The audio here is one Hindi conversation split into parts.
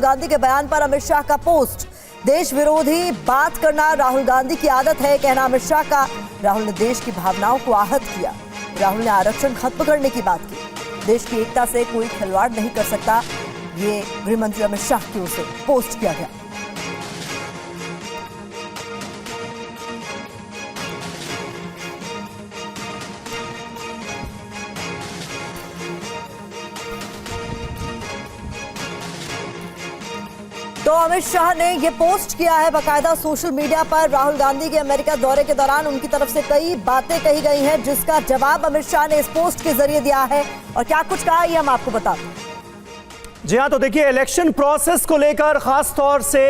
गांधी के बयान पर अमित शाह का पोस्ट। देश विरोधी बात करना राहुल गांधी की आदत है, कहना अमित शाह का। राहुल ने देश की भावनाओं को आहत किया। राहुल ने आरक्षण खत्म करने की बात की। देश की एकता से कोई खिलवाड़ नहीं कर सकता, ये गृह मंत्री अमित शाह की ओर से पोस्ट किया गया। तो अमित शाह ने यह पोस्ट किया है बाकायदा सोशल मीडिया पर। राहुल गांधी के अमेरिका दौरे के दौरान उनकी तरफ से कई बातें कही गई हैं, जिसका जवाब अमित शाह ने इस पोस्ट के जरिए दिया है। और क्या कुछ कहा ये हम आपको बता दें। जी हाँ, तो देखिए, इलेक्शन प्रोसेस को लेकर खास तौर से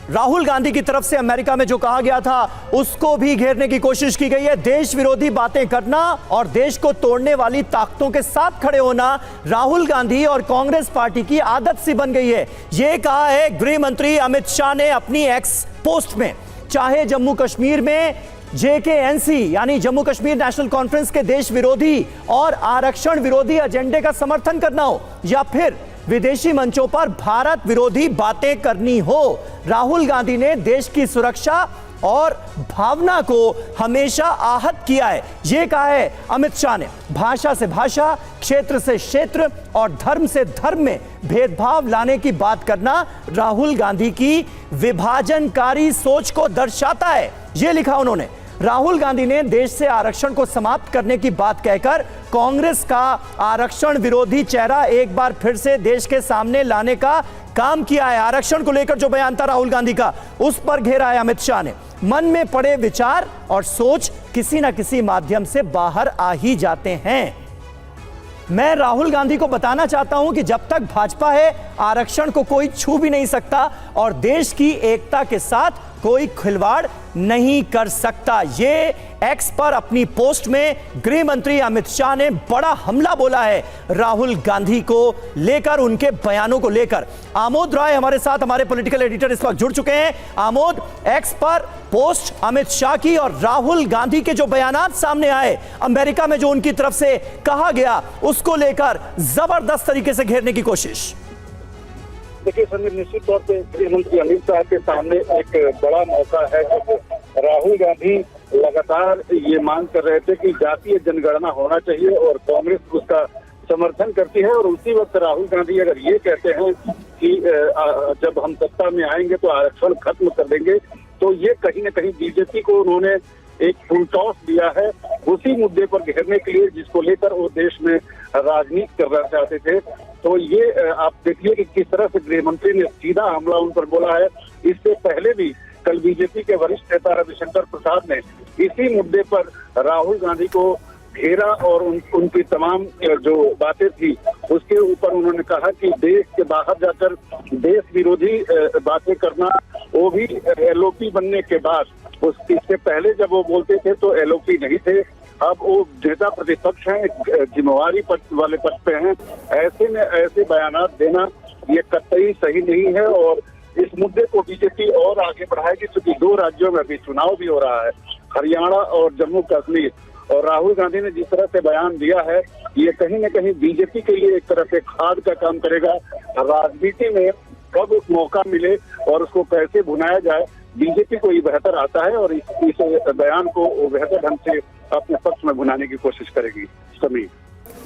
राहुल गांधी की तरफ से अमेरिका में जो कहा गया था उसको भी घेरने की कोशिश की गई है। देश विरोधी बातें करना और देश को तोड़ने वाली ताकतों के साथ खड़े होना राहुल गांधी और कांग्रेस पार्टी की आदत सी बन गई है, ये कहा है गृह मंत्री अमित शाह ने अपनी एक्स पोस्ट में। चाहे जम्मू कश्मीर में JKNC यानी जम्मू कश्मीर नेशनल कॉन्फ्रेंस के देश विरोधी और आरक्षण विरोधी एजेंडे का समर्थन करना हो, या फिर विदेशी मंचों पर भारत विरोधी बातें करनी हो, राहुल गांधी ने देश की सुरक्षा और भावना को हमेशा आहत किया है, यह कहा है अमित शाह ने। भाषा से भाषा, क्षेत्र से क्षेत्र और धर्म से धर्म में भेदभाव लाने की बात करना राहुल गांधी की विभाजनकारी सोच को दर्शाता है, यह लिखा उन्होंने। राहुल गांधी ने देश से आरक्षण को समाप्त करने की बात कहकर कांग्रेस का आरक्षण विरोधी चेहरा एक बार फिर से देश के सामने लाने का काम किया है। आरक्षण को लेकर जो बयान था राहुल गांधी का, उस पर घेरा है अमित शाह ने। मन में पड़े विचार और सोच किसी ना किसी माध्यम से बाहर आ ही जाते हैं। मैं राहुल गांधी को बताना चाहता हूं कि जब तक भाजपा है, आरक्षण को कोई छू भी नहीं सकता और देश की एकता के साथ कोई खिलवाड़ नहीं कर सकता। ये एक्स पर अपनी पोस्ट में गृह मंत्री अमित शाह ने बड़ा हमला बोला है राहुल गांधी को लेकर, उनके बयानों को लेकर। आमोद राय हमारे साथ, हमारे पॉलिटिकल एडिटर इस वक्त जुड़ चुके हैं। आमोद, एक्स पर पोस्ट अमित शाह की और राहुल गांधी के जो बयानात सामने आए, अमेरिका में जो उनकी तरफ से कहा गया, उसको लेकर जबरदस्त तरीके से घेरने की कोशिश। देखिए समीर, निश्चित तौर पे गृह मंत्री अमित शाह के सामने एक बड़ा मौका है। राहुल गांधी लगातार ये मांग कर रहे थे कि जातीय जनगणना होना चाहिए और कांग्रेस उसका समर्थन करती है, और उसी वक्त राहुल गांधी अगर ये कहते हैं कि जब हम सत्ता में आएंगे तो आरक्षण खत्म कर देंगे, तो ये कहीं न कहीं बीजेपी को उन्होंने एक फुल टॉस दिया है उसी मुद्दे पर घेरने के लिए जिसको लेकर वो देश में राजनीति करना चाहते थे। तो ये आप देखिए कि किस तरह से गृह मंत्री ने सीधा हमला उन पर बोला है। इससे पहले भी कल बीजेपी के वरिष्ठ नेता रविशंकर प्रसाद ने इसी मुद्दे पर राहुल गांधी को घेरा और उनकी तमाम जो बातें थी उसके ऊपर उन्होंने कहा कि देश के बाहर जाकर देश विरोधी बातें करना, वो भी LOP बनने के बाद, इससे पहले जब वो बोलते थे तो LOP नहीं थे, अब वो नेता प्रतिपक्ष हैं, जिम्मेवारी वाले पद पे हैं। ऐसे में ऐसे बयानात देना ये कतई सही नहीं है और इस मुद्दे को बीजेपी और आगे बढ़ाएगी, क्योंकि 2 राज्यों में अभी चुनाव भी हो रहा है, हरियाणा और जम्मू कश्मीर। और राहुल गांधी ने जिस तरह से बयान दिया है, ये कहीं न कहीं बीजेपी के लिए एक तरह से खाद का काम करेगा। राजनीति में कब मौका मिले और उसको कैसे भुनाया जाए, बीजेपी को ये बेहतर आता है और इस बयान को बेहतर ढंग से अपने पक्ष में भुनाने की कोशिश करेगी। समीर।